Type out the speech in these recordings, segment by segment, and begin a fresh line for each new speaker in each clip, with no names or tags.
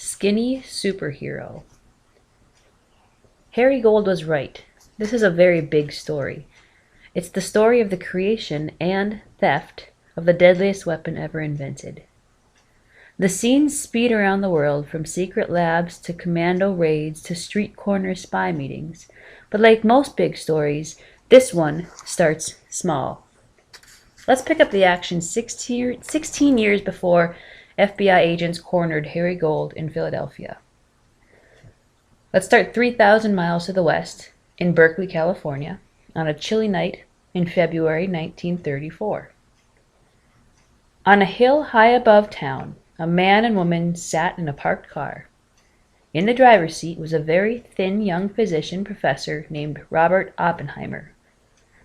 Skinny Superhero. Harry Gold was right. This is a very big story. It's the story of the creation and theft of the deadliest weapon ever invented. The scenes speed around the world, from secret labs to commando raids to street corner spy meetings. But like most big stories, this one starts small. Let's pick up the action 16 years before FBI agents cornered Harry Gold in Philadelphia. Let's start 3,000 miles to the west, in Berkeley, California, on a chilly night in February 1934. On a hill high above town, a man and woman sat in a parked car. In the driver's seat was a very thin young physician professor named Robert Oppenheimer.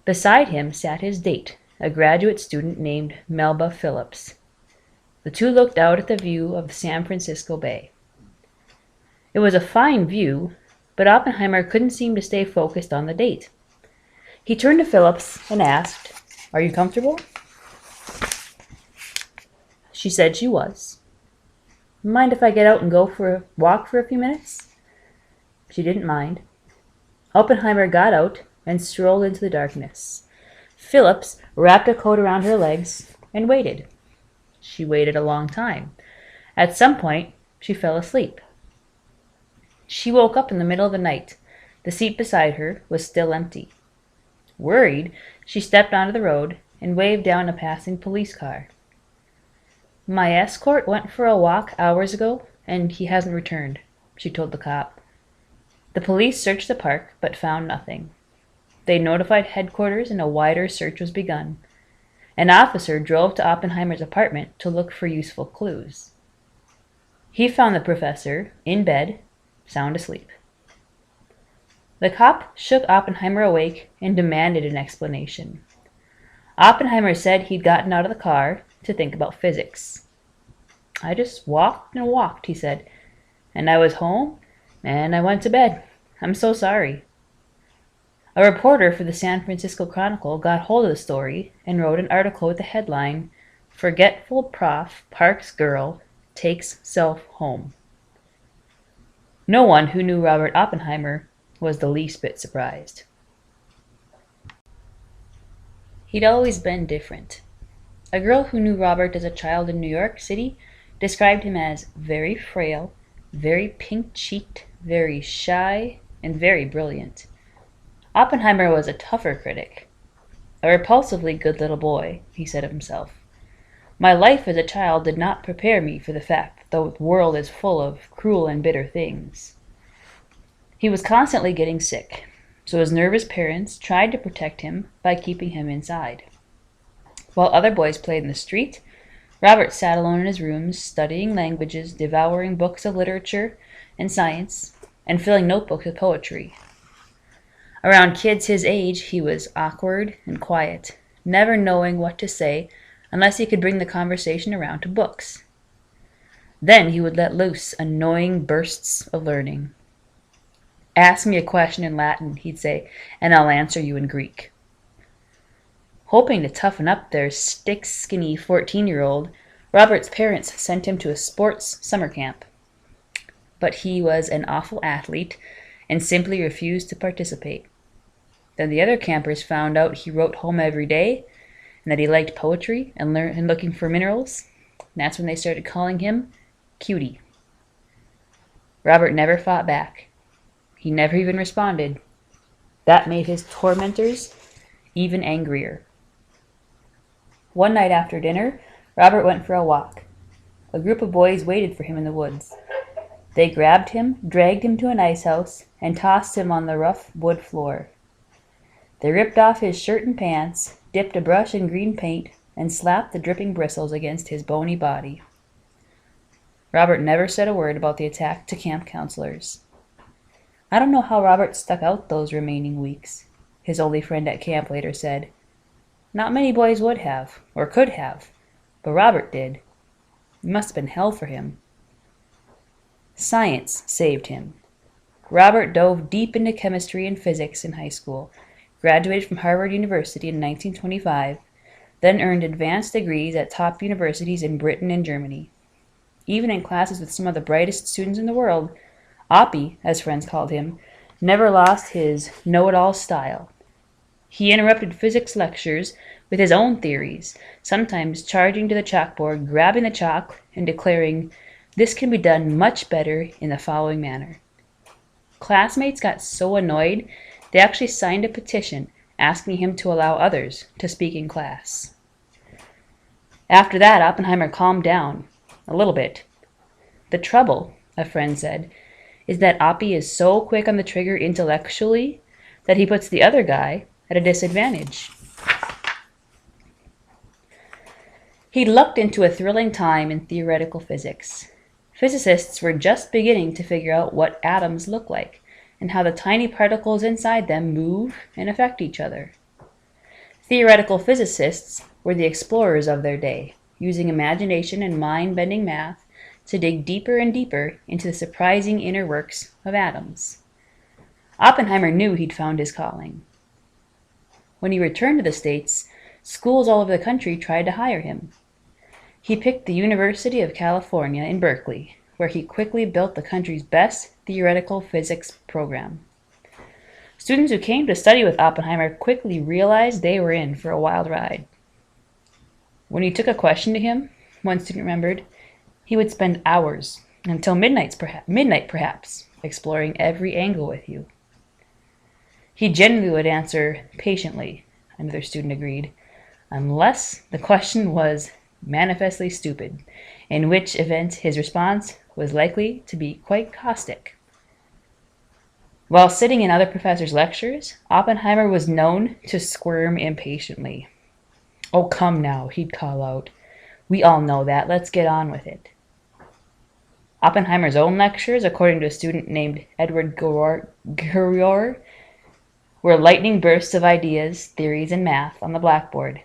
Beside him sat his date, a graduate student named Melba Phillips. The two looked out at the view of the San Francisco Bay. It was a fine view, but Oppenheimer couldn't seem to stay focused on the date. He turned to Phillips and asked, "Are you comfortable?" She said she was. "Mind if I get out and go for a walk for a few minutes?" She didn't mind. Oppenheimer got out and strolled into the darkness. Phillips wrapped a coat around her legs and waited. She waited a long time. At some point, she fell asleep. She woke up in the middle of the night. The seat beside her was still empty. Worried, she stepped onto the road and waved down a passing police car. "My escort went for a walk hours ago, and he hasn't returned," she told the cop. The police searched the park, but found nothing. They notified headquarters, and a wider search was begun. An officer drove to Oppenheimer's apartment to look for useful clues. He found the professor in bed, sound asleep. The cop shook Oppenheimer awake and demanded an explanation. Oppenheimer said he'd gotten out of the car to think about physics. "I just walked and walked," he said, "and I was home, and I went to bed. I'm so sorry." A reporter for the San Francisco Chronicle got hold of the story and wrote an article with the headline, "Forgetful Prof Parks Girl Takes Self Home." No one who knew Robert Oppenheimer was the least bit surprised. He'd always been different. A girl who knew Robert as a child in New York City described him as very frail, very pink-cheeked, very shy, and very brilliant. Oppenheimer was a tougher critic. "A repulsively good little boy," he said of himself. "My life as a child did not prepare me for the fact that the world is full of cruel and bitter things." He was constantly getting sick, so his nervous parents tried to protect him by keeping him inside. While other boys played in the street, Robert sat alone in his room, studying languages, devouring books of literature and science, and filling notebooks with poetry. Around kids his age, he was awkward and quiet, never knowing what to say unless he could bring the conversation around to books. Then he would let loose annoying bursts of learning. "Ask me a question in Latin," he'd say, "and I'll answer you in Greek." Hoping to toughen up their stick-skinny 14-year-old, Robert's parents sent him to a sports summer camp. But he was an awful athlete and simply refused to participate. Then the other campers found out he wrote home every day and that he liked poetry and looking for minerals. And that's when they started calling him Cutie. Robert never fought back. He never even responded. That made his tormentors even angrier. One night after dinner, Robert went for a walk. A group of boys waited for him in the woods. They grabbed him, dragged him to an ice house, and tossed him on the rough wood floor. They ripped off his shirt and pants, dipped a brush in green paint, and slapped the dripping bristles against his bony body. Robert never said a word about the attack to camp counselors. "I don't know how Robert stuck out those remaining weeks," his only friend at camp later said. "Not many boys would have, or could have, but Robert did. It must have been hell for him." Science saved him. Robert dove deep into chemistry and physics in high school, graduated from Harvard University in 1925, then earned advanced degrees at top universities in Britain and Germany. even in classes with some of the brightest students in the world, Oppie, as friends called him, never lost his know-it-all style. He interrupted physics lectures with his own theories, sometimes charging to the chalkboard, grabbing the chalk, and declaring, "This can be done much better in the following manner." Classmates got so annoyed, they actually signed a petition asking him to allow others to speak in class. After that, Oppenheimer calmed down, a little bit. "The trouble," a friend said, "is that Oppie is so quick on the trigger intellectually that he puts the other guy at a disadvantage." He'd lucked into a thrilling time in theoretical physics. Physicists were just beginning to figure out what atoms look like and how the tiny particles inside them move and affect each other. Theoretical physicists were the explorers of their day, using imagination and mind-bending math to dig deeper and deeper into the surprising inner works of atoms. Oppenheimer knew he'd found his calling. When he returned to the States, schools all over the country tried to hire him. He picked the University of California in Berkeley, where he quickly built the country's best theoretical physics program. Students who came to study with Oppenheimer quickly realized they were in for a wild ride. When you took a question to him, one student remembered, he would spend hours, until midnight perhaps, exploring every angle with you. He generally would answer patiently, another student agreed, unless the question was manifestly stupid, in which event his response was likely to be quite caustic. While sitting in other professors' lectures, Oppenheimer was known to squirm impatiently. "Oh, come now," he'd call out. "We all know that. Let's get on with it." Oppenheimer's own lectures, according to a student named Edward Gurrier, were lightning bursts of ideas, theories, and math on the blackboard.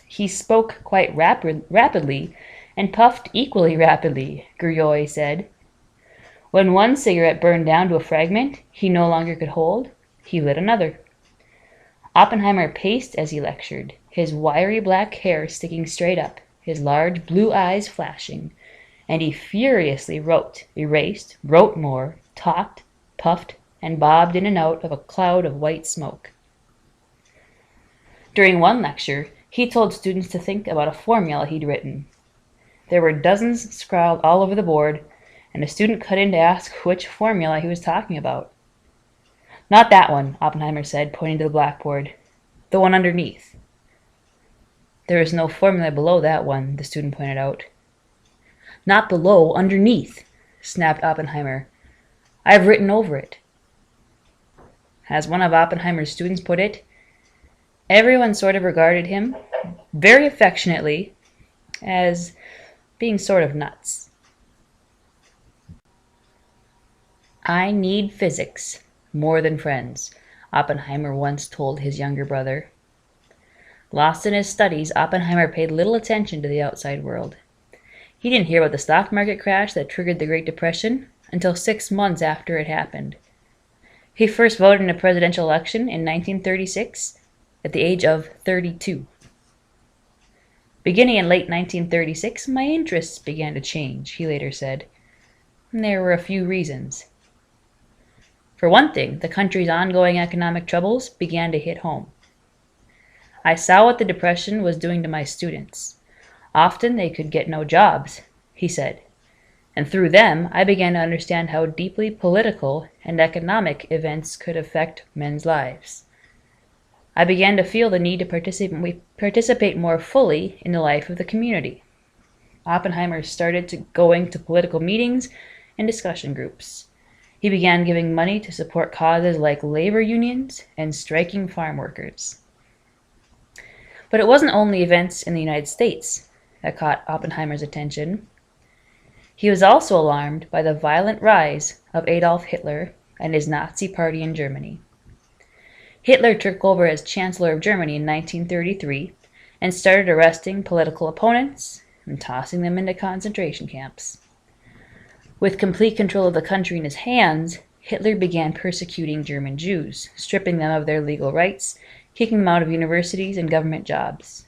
He spoke quite rapidly and puffed equally rapidly, Gurrier said. When one cigarette burned down to a fragment he no longer could hold, he lit another. Oppenheimer paced as he lectured, his wiry black hair sticking straight up, his large blue eyes flashing, and he furiously wrote, erased, wrote more, talked, puffed, and bobbed in and out of a cloud of white smoke. During one lecture, he told students to think about a formula he'd written. There were dozens scrawled all over the board, and a student cut in to ask which formula he was talking about. "Not that one," Oppenheimer said, pointing to the blackboard. "The one underneath." "There is no formula below that one," the student pointed out. "Not below, underneath," snapped Oppenheimer. "I've written over it." As one of Oppenheimer's students put it, everyone sort of regarded him, very affectionately, as being sort of nuts. "I need physics more than friends," Oppenheimer once told his younger brother. Lost in his studies, Oppenheimer paid little attention to the outside world. He didn't hear about the stock market crash that triggered the Great Depression until 6 months after it happened. He first voted in a presidential election in 1936 at the age of 32. "Beginning in late 1936, my interests began to change," he later said. "And there were a few reasons. For one thing, the country's ongoing economic troubles began to hit home. I saw what the Depression was doing to my students. Often they could get no jobs," he said, "and through them I began to understand how deeply political and economic events could affect men's lives. I began to feel the need to participate more fully in the life of the community." Oppenheimer started going to political meetings and discussion groups. He began giving money to support causes like labor unions and striking farm workers. But it wasn't only events in the United States that caught Oppenheimer's attention. He was also alarmed by the violent rise of Adolf Hitler and his Nazi Party in Germany. Hitler took over as Chancellor of Germany in 1933 and started arresting political opponents and tossing them into concentration camps. With complete control of the country in his hands, Hitler began persecuting German Jews, stripping them of their legal rights, kicking them out of universities and government jobs.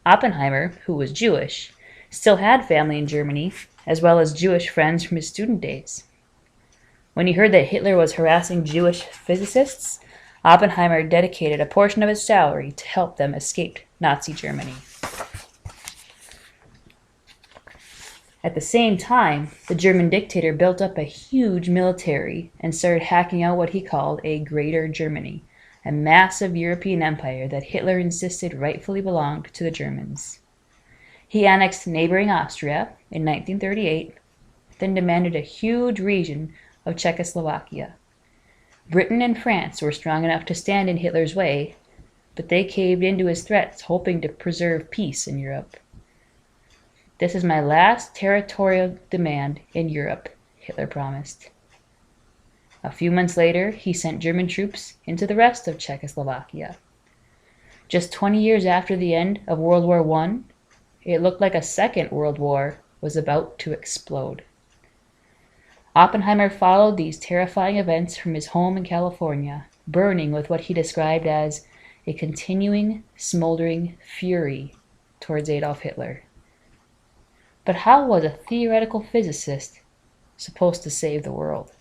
Oppenheimer, who was Jewish, still had family in Germany, as well as Jewish friends from his student days. When he heard that Hitler was harassing Jewish physicists, Oppenheimer dedicated a portion of his salary to help them escape Nazi Germany. At the same time, the German dictator built up a huge military and started hacking out what he called a Greater Germany, a massive European empire that Hitler insisted rightfully belonged to the Germans. He annexed neighboring Austria in 1938, then demanded a huge region of Czechoslovakia. Britain and France were strong enough to stand in Hitler's way, but they caved into his threats, hoping to preserve peace in Europe. "This is my last territorial demand in Europe," Hitler promised. A few months later, he sent German troops into the rest of Czechoslovakia. Just 20 years after the end of World War I, it looked like a second world war was about to explode. Oppenheimer followed these terrifying events from his home in California, burning with what he described as a continuing, smoldering fury towards Adolf Hitler. But how was a theoretical physicist supposed to save the world?